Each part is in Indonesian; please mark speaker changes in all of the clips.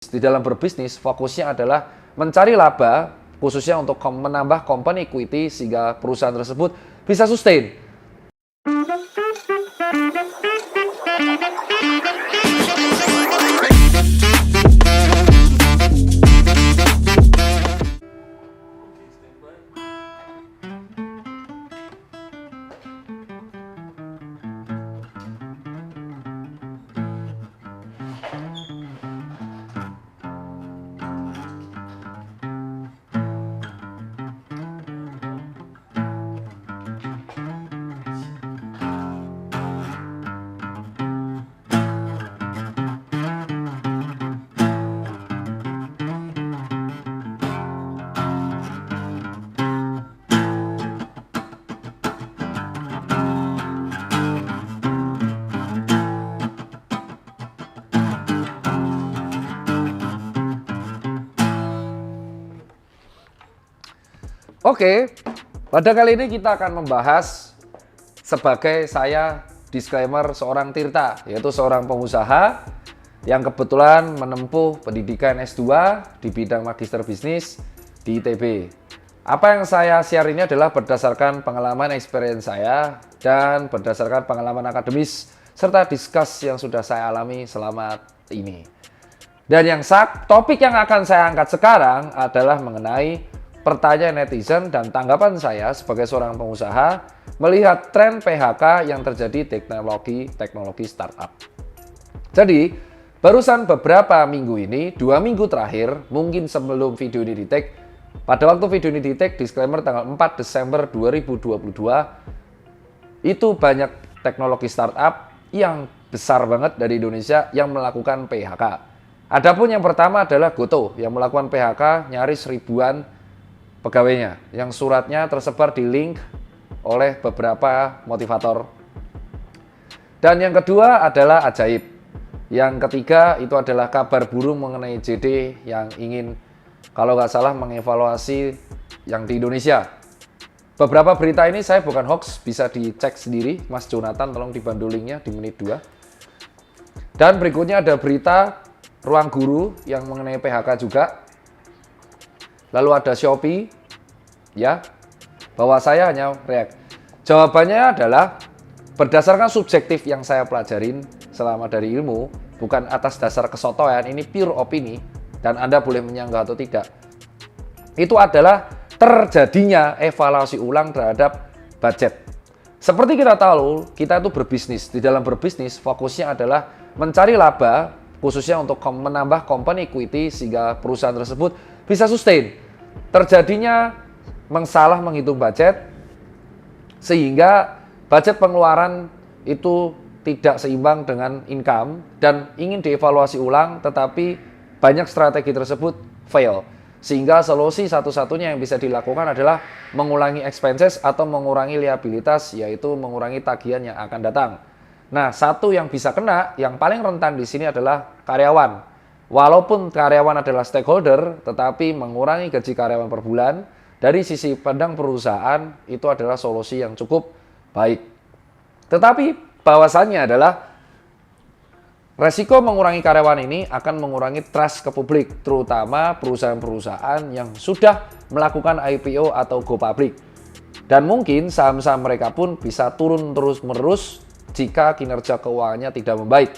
Speaker 1: Di dalam berbisnis, fokusnya adalah mencari laba, khususnya untuk menambah company equity sehingga perusahaan tersebut bisa sustain. Oke, pada kali ini kita akan membahas sebagai saya disclaimer seorang Tirta, yaitu seorang pengusaha yang kebetulan menempuh pendidikan S2 di bidang Magister Bisnis di ITB. Apa yang saya share ini adalah berdasarkan pengalaman experience saya dan berdasarkan pengalaman akademis serta discuss yang sudah saya alami selama ini. Dan topik yang akan saya angkat sekarang adalah mengenai pertanyaan netizen dan tanggapan saya sebagai seorang pengusaha melihat tren PHK yang terjadi teknologi startup. Jadi, barusan beberapa minggu ini, 2 minggu terakhir, mungkin sebelum video ini di-tag, pada waktu video ini di-tag, disclaimer tanggal 4 Desember 2022, itu banyak teknologi startup yang besar banget dari Indonesia yang melakukan PHK. Adapun yang pertama adalah Goto yang melakukan PHK nyaris ribuan pegawainya yang suratnya tersebar di link oleh beberapa motivator. Dan yang kedua adalah Ajaib. Yang ketiga itu adalah kabar burung mengenai JD yang ingin kalau nggak salah mengevaluasi yang di Indonesia. Beberapa berita ini saya bukan hoax, bisa dicek sendiri. Mas Jonathan tolong dibantu linknya di menit 2. Dan berikutnya ada berita Ruang Guru yang mengenai PHK juga. Lalu ada Shopee, ya, bahwa saya hanya react. Jawabannya adalah berdasarkan subjektif yang saya pelajarin selama dari ilmu, bukan atas dasar kesotoyan, ini pure opini, dan Anda boleh menyanggah atau tidak. Itu adalah terjadinya evaluasi ulang terhadap budget. Seperti kita tahu, kita itu berbisnis. Di dalam berbisnis, fokusnya adalah mencari laba, khususnya untuk menambah company equity sehingga perusahaan tersebut bisa sustain. Terjadinya salah menghitung budget sehingga budget pengeluaran itu tidak seimbang dengan income dan ingin dievaluasi ulang, tetapi banyak strategi tersebut fail. Sehingga solusi satu-satunya yang bisa dilakukan adalah mengurangi expenses atau mengurangi liabilitas, yaitu mengurangi tagihan yang akan datang. Nah, satu yang bisa kena, yang paling rentan di sini adalah karyawan. Walaupun karyawan adalah stakeholder, tetapi mengurangi gaji karyawan per bulan, dari sisi pandang perusahaan, itu adalah solusi yang cukup baik. Tetapi bahwasannya adalah, resiko mengurangi karyawan ini akan mengurangi trust ke publik, terutama perusahaan-perusahaan yang sudah melakukan IPO atau go public. Dan mungkin saham-saham mereka pun bisa turun terus-menerus jika kinerja keuangannya tidak membaik.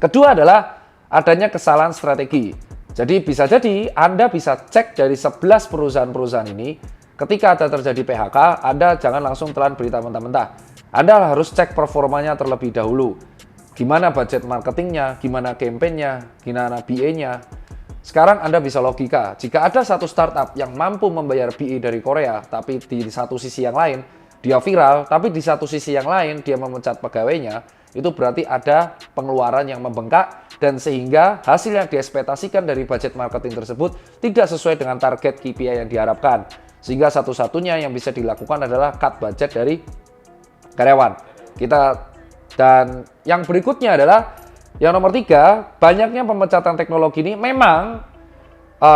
Speaker 1: Kedua adalah adanya kesalahan strategi. Jadi bisa jadi Anda bisa cek dari 11 perusahaan-perusahaan ini, ketika ada terjadi PHK, Anda jangan langsung telan berita mentah-mentah. Anda harus cek performanya terlebih dahulu. Gimana budget marketingnya, gimana campaign-nya, gimana BA-nya. Sekarang Anda bisa logika, jika ada satu startup yang mampu membayar BA dari Korea, tapi di satu sisi yang lain, dia viral, tapi di satu sisi yang lain, dia memecat pegawainya, itu berarti ada pengeluaran yang membengkak dan sehingga hasil yang diekspektasikan dari budget marketing tersebut tidak sesuai dengan target KPI yang diharapkan. Sehingga satu-satunya yang bisa dilakukan adalah cut budget dari karyawan. Dan yang berikutnya adalah yang nomor 3, banyaknya pemecatan teknologi ini memang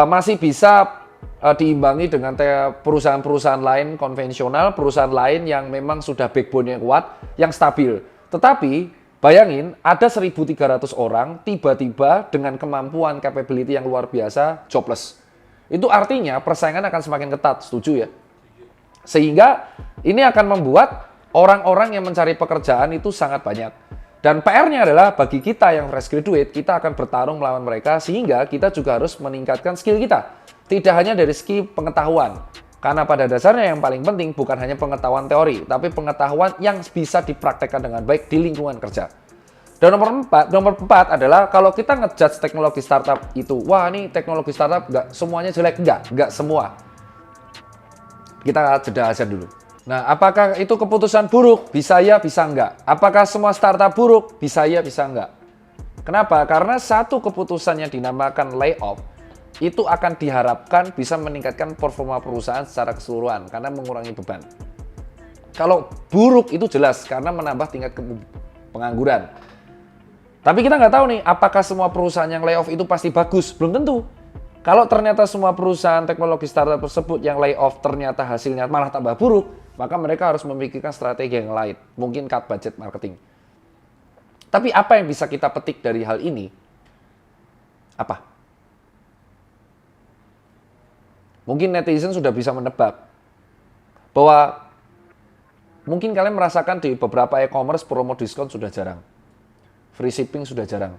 Speaker 1: masih bisa diimbangi dengan perusahaan-perusahaan lain konvensional, perusahaan lain yang memang sudah backbone yang kuat, yang stabil. Tetapi Bayangin, ada 1.300 orang tiba-tiba dengan kemampuan, capability yang luar biasa, jobless. Itu artinya persaingan akan semakin ketat, setuju ya? Sehingga ini akan membuat orang-orang yang mencari pekerjaan itu sangat banyak. Dan PR-nya adalah bagi kita yang fresh graduate, kita akan bertarung melawan mereka sehingga kita juga harus meningkatkan skill kita. Tidak hanya dari segi pengetahuan. Karena pada dasarnya yang paling penting bukan hanya pengetahuan teori, tapi pengetahuan yang bisa dipraktekkan dengan baik di lingkungan kerja. Dan nomor empat adalah kalau kita ngejudge teknologi startup itu, wah ini teknologi startup nggak semuanya jelek, nggak semua. Kita jeda aja dulu. Nah, apakah itu keputusan buruk? Bisa ya, bisa enggak. Apakah semua startup buruk? Bisa ya, bisa enggak. Kenapa? Karena satu keputusan yang dinamakan layoff itu akan diharapkan bisa meningkatkan performa perusahaan secara keseluruhan karena mengurangi beban. Kalau buruk itu jelas karena menambah tingkat pengangguran. Tapi kita nggak tahu nih, apakah semua perusahaan yang layoff itu pasti bagus? Belum tentu. Kalau ternyata semua perusahaan teknologi startup tersebut yang layoff ternyata hasilnya malah tambah buruk, maka mereka harus memikirkan strategi yang lain. Mungkin cut budget marketing. Tapi apa yang bisa kita petik dari hal ini? Apa? Mungkin netizen sudah bisa menebak bahwa mungkin kalian merasakan di beberapa e-commerce promo diskon sudah jarang. Free shipping sudah jarang.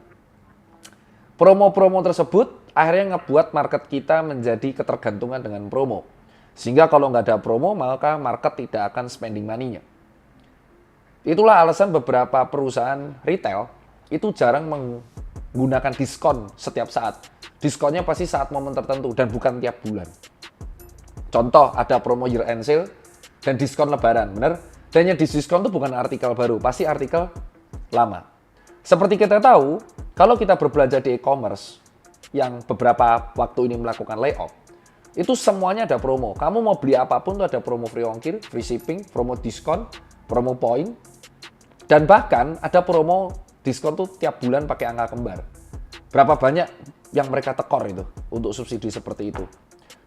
Speaker 1: Promo-promo tersebut akhirnya ngebuat market kita menjadi ketergantungan dengan promo. Sehingga kalau nggak ada promo, maka market tidak akan spending money-nya. Itulah alasan beberapa perusahaan retail itu jarang menggunakan diskon setiap saat. Diskonnya pasti saat momen tertentu dan bukan tiap bulan. Contoh, ada promo year end sale dan diskon lebaran, bener? Dan yang diskon itu bukan artikel baru, pasti artikel lama. Seperti kita tahu, kalau kita berbelanja di e-commerce yang beberapa waktu ini melakukan layoff, itu semuanya ada promo. Kamu mau beli apapun itu ada promo free ongkir, free shipping, promo diskon, promo point, dan bahkan ada promo diskon tuh tiap bulan pakai angka kembar. Berapa banyak yang mereka tekor itu untuk subsidi seperti itu.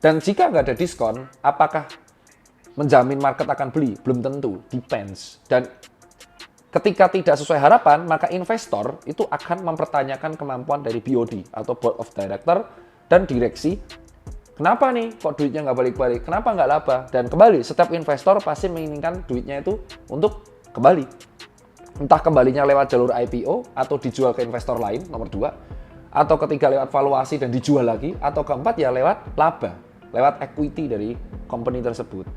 Speaker 1: Dan jika nggak ada diskon, apakah menjamin market akan beli? Belum tentu, depends. Dan ketika tidak sesuai harapan, maka investor itu akan mempertanyakan kemampuan dari BOD atau Board of Director dan direksi. Kenapa nih kok duitnya nggak balik-balik? Kenapa nggak laba? Dan kembali, setiap investor pasti menginginkan duitnya itu untuk kembali. Entah kembalinya lewat jalur IPO atau dijual ke investor lain, nomor 2. Atau ketiga lewat valuasi dan dijual lagi. Atau keempat ya lewat laba, lewat equity dari company tersebut.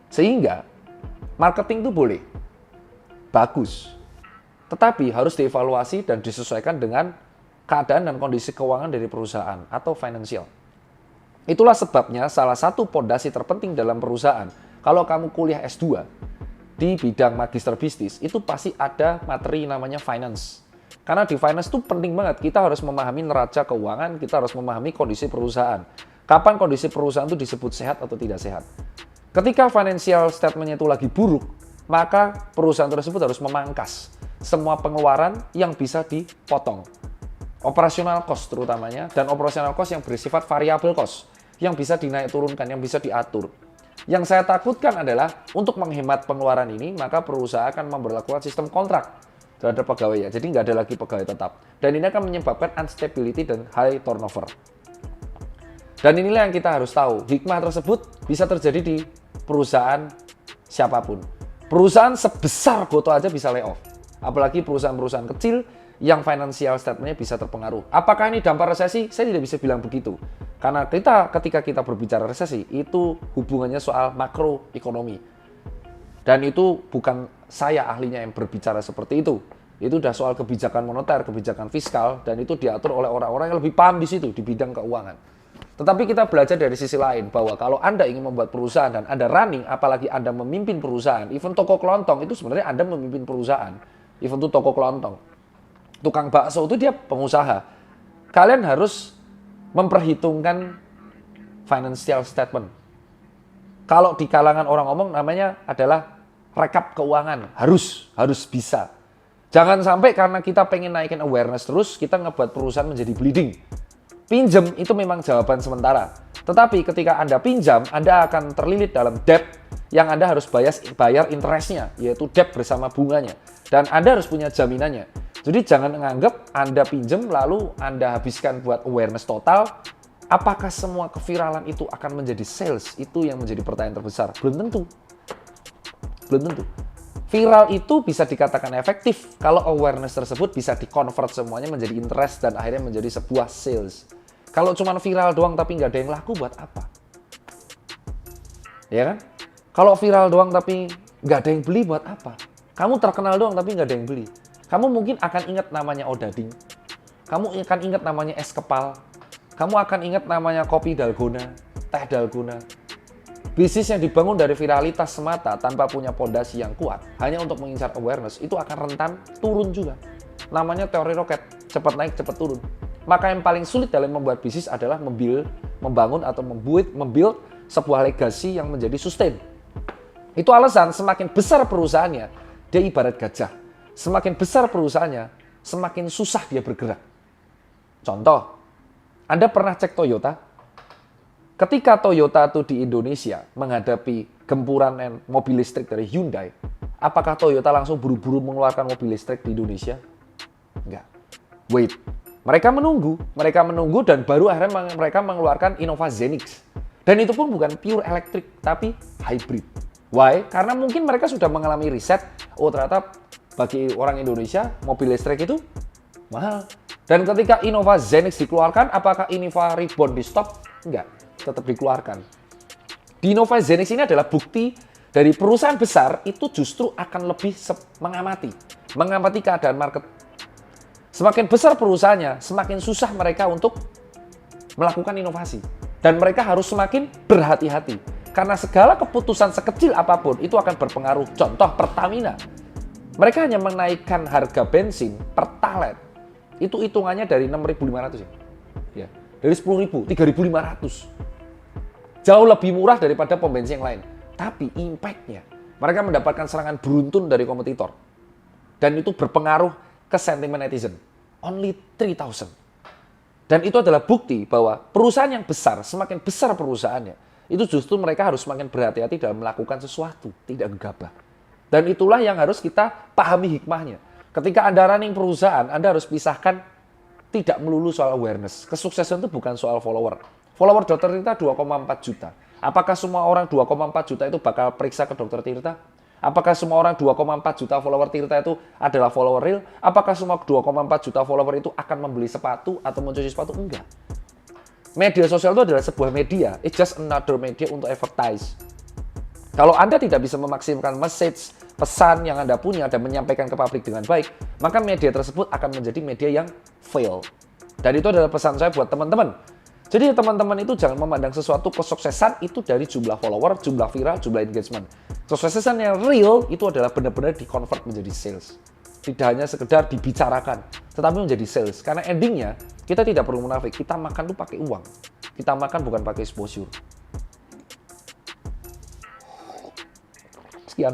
Speaker 1: Sehingga marketing itu boleh, bagus. Tetapi harus dievaluasi dan disesuaikan dengan keadaan dan kondisi keuangan dari perusahaan atau financial. Itulah sebabnya salah satu pondasi terpenting dalam perusahaan. Kalau kamu kuliah S2 di bidang magister bisnis, itu pasti ada materi namanya finance. Karena di finance itu penting banget, kita harus memahami neraca keuangan, kita harus memahami kondisi perusahaan. Kapan kondisi perusahaan itu disebut sehat atau tidak sehat. Ketika financial statement-nya itu lagi buruk, maka perusahaan tersebut harus memangkas semua pengeluaran yang bisa dipotong. Operational cost terutamanya, dan operational cost yang bersifat variable cost, yang bisa dinaik turunkan, yang bisa diatur. Yang saya takutkan adalah untuk menghemat pengeluaran ini, maka perusahaan akan memberlakukan sistem kontrak terhadap pegawai ya. Jadi nggak ada lagi pegawai tetap. Dan ini akan menyebabkan instability dan high turnover. Dan inilah yang kita harus tahu. Hikmah tersebut bisa terjadi di perusahaan siapapun. Perusahaan sebesar Goto aja bisa layoff. Apalagi perusahaan-perusahaan kecil yang financial statement-nya bisa terpengaruh. Apakah ini dampak resesi? Saya tidak bisa bilang begitu. Karena ketika kita berbicara resesi, itu hubungannya soal makroekonomi. Dan itu bukan saya ahlinya yang berbicara seperti itu. Itu udah soal kebijakan moneter, kebijakan fiskal, dan itu diatur oleh orang-orang yang lebih paham di situ, di bidang keuangan. Tetapi kita belajar dari sisi lain, bahwa kalau Anda ingin membuat perusahaan dan Anda running, apalagi Anda memimpin perusahaan, even toko kelontong, itu sebenarnya Anda memimpin perusahaan. Even itu toko kelontong. Tukang bakso itu dia pengusaha. Kalian harus memperhitungkan financial statement. Kalau di kalangan orang ngomong namanya adalah rekap keuangan. Harus bisa. Jangan sampai karena kita pengen naikin awareness terus, kita ngebuat perusahaan menjadi bleeding. Pinjam itu memang jawaban sementara. Tetapi ketika Anda pinjam, Anda akan terlilit dalam debt yang Anda harus bayar interestnya, yaitu debt bersama bunganya. Dan Anda harus punya jaminannya. Jadi jangan menganggap Anda pinjem lalu Anda habiskan buat awareness total. Apakah semua keviralan itu akan menjadi sales? Itu yang menjadi pertanyaan terbesar. Belum tentu. Belum tentu. Viral itu bisa dikatakan efektif kalau awareness tersebut bisa di-convert semuanya menjadi interest dan akhirnya menjadi sebuah sales. Kalau cuma viral doang tapi nggak ada yang laku, buat apa? Ya kan? Kalau viral doang tapi nggak ada yang beli, buat apa? Kamu terkenal doang tapi nggak ada yang beli. Kamu mungkin akan ingat namanya Odading. Kamu akan ingat namanya es kepal. Kamu akan ingat namanya kopi dalgona, teh dalgona. Bisnis yang dibangun dari viralitas semata tanpa punya pondasi yang kuat, hanya untuk mengincar awareness, itu akan rentan turun juga. Namanya teori roket, cepat naik, cepat turun. Maka yang paling sulit dalam membuat bisnis adalah membangun atau membuild sebuah legasi yang menjadi sustain. Itu alasan semakin besar perusahaannya, dia ibarat gajah. Semakin besar perusahaannya, semakin susah dia bergerak. Contoh, Anda pernah cek Toyota? Ketika Toyota itu di Indonesia menghadapi gempuran mobil listrik dari Hyundai, apakah Toyota langsung buru-buru mengeluarkan mobil listrik di Indonesia? Enggak. Wait. Mereka menunggu dan baru akhirnya mereka mengeluarkan Innova Zenix. Dan itu pun bukan pure elektrik, tapi hybrid. Why? Karena mungkin mereka sudah mengalami riset, oh ternyata bagi orang Indonesia mobil listrik itu mahal. Dan ketika Innova Zenix dikeluarkan, apakah Innova Reborn di stop? Enggak. Tetap dikeluarkan. Di Innova Zenix ini adalah bukti dari perusahaan besar itu justru akan lebih mengamati keadaan market. Semakin besar perusahaannya, semakin susah mereka untuk melakukan inovasi. Dan mereka harus semakin berhati-hati. Karena segala keputusan sekecil apapun itu akan berpengaruh. Contoh Pertamina. Mereka hanya menaikkan harga bensin pertalite. Itu hitungannya dari 6.500 ya. Dari 10.000, 3.500. Jauh lebih murah daripada pom bensin yang lain. Tapi impact-nya, mereka mendapatkan serangan beruntun dari kompetitor. Dan itu berpengaruh ke sentimen netizen. Only 3,000. Dan itu adalah bukti bahwa perusahaan yang besar, semakin besar perusahaannya, itu justru mereka harus semakin berhati-hati dalam melakukan sesuatu, tidak gegabah. Dan itulah yang harus kita pahami hikmahnya. Ketika Anda running perusahaan, Anda harus pisahkan tidak melulu soal awareness. Kesuksesan itu bukan soal follower. Follower Dr. Tirta 2,4 juta. Apakah semua orang 2,4 juta itu bakal periksa ke Dr. Tirta? Apakah semua orang 2,4 juta follower Tirta itu adalah follower real? Apakah semua 2,4 juta follower itu akan membeli sepatu atau mencuci sepatu? Enggak. Media sosial itu adalah sebuah media. It's just another media untuk advertise. Kalau Anda tidak bisa memaksimalkan message, pesan yang Anda punya dan menyampaikan ke publik dengan baik, maka media tersebut akan menjadi media yang fail. Dan itu adalah pesan saya buat teman-teman. Jadi teman-teman itu jangan memandang sesuatu kesuksesan itu dari jumlah follower, jumlah viral, jumlah engagement. Kesuksesan yang real itu adalah benar-benar di-convert menjadi sales. Tidak hanya sekedar dibicarakan, tetapi menjadi sales. Karena endingnya, kita tidak perlu munafik. Kita makan tuh pakai uang. Kita makan bukan pakai exposure. Sekian.